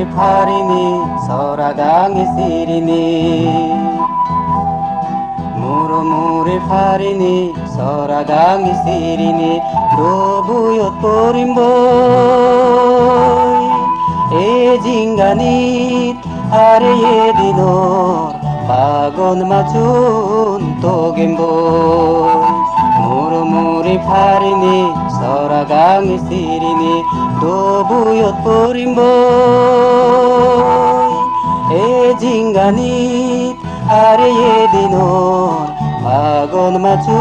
무르무르 파리니 서라강이 시리니 무르무르 파리니 서라강이 시리니 노부옅 보림보이 에징가닛 아래에 디노 바곤 마춘 또겐보이 무르무르 파리니 서라강이 시리니 노부옅 보림보이 에징가닛 아래에 디노 바곤 마춘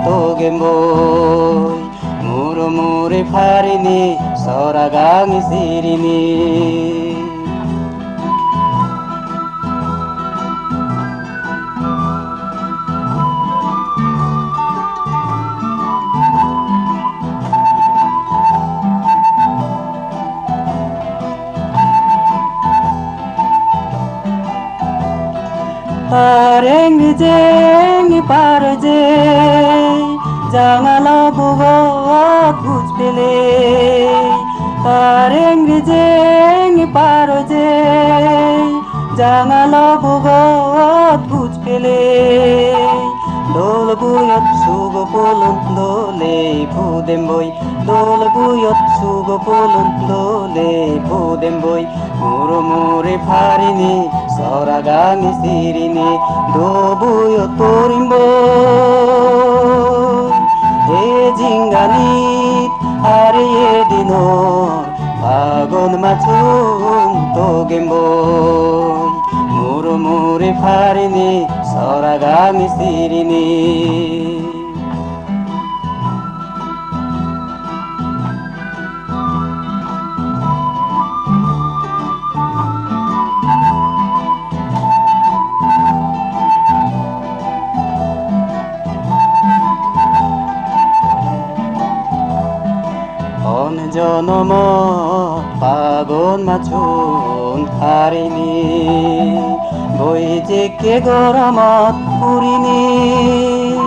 또겐보이 무르무르 파리니 서라강이 시리니 Pareng parje jangan buat bujpele Pareng parje jangan buat bujpele Dol buyot sugo polun dole pudem boy Dol buyot sugo polun dole pudem boy 무르무르 파리니 서라강이 시리니 노부옅 보림보이 에징가닛 아래에 디노 바곤 마춘 또겐보이 무르무르 파리니 서라강이 시리니 저놈어 바곤 마춘 파리니 보이지게 걸어못 우리니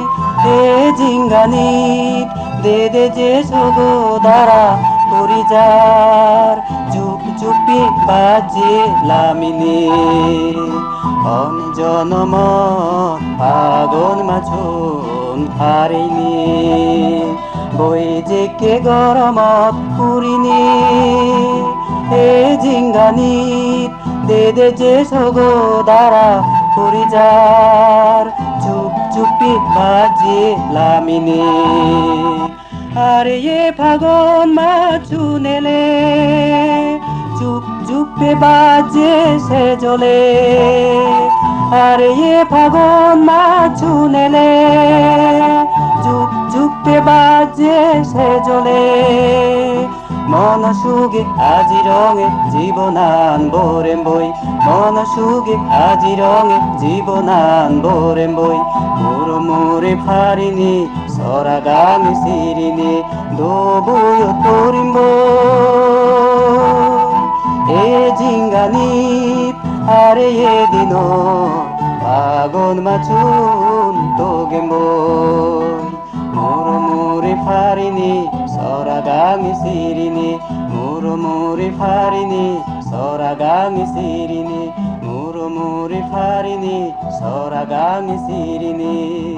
대진가니 대대제 서고 달아 도리잘 죽죽비 바지 라미니 어느 저놈어 바곤 마춘 파리니 보이지게 걸어못 우리니 에징가닛 대대제 서고 달아 도리잘 죽죽빛 바지 라미니 아래에 박원 맞추네래 죽죽빛 바지 세조래 아래에 박원 맞추네래 죽죽빛 바지 세조래 মনসুগে আজি রঙে জীবনান বোরেম বই মনসুগে আজি রঙে জীবনান বোরেম বই মুরমুরে ফারিনি সরাগামি সিরিনি দোবুয়ো তোরিম বই এ জিঙ্গানিত আরে এ দিনো বাগন মাছুন তোগেম বই মুরমুরে ফারিনি 서라강이 시리니 무르무르 파리니 서라강이 시리니 무르무르 파리니 서라강이 시리니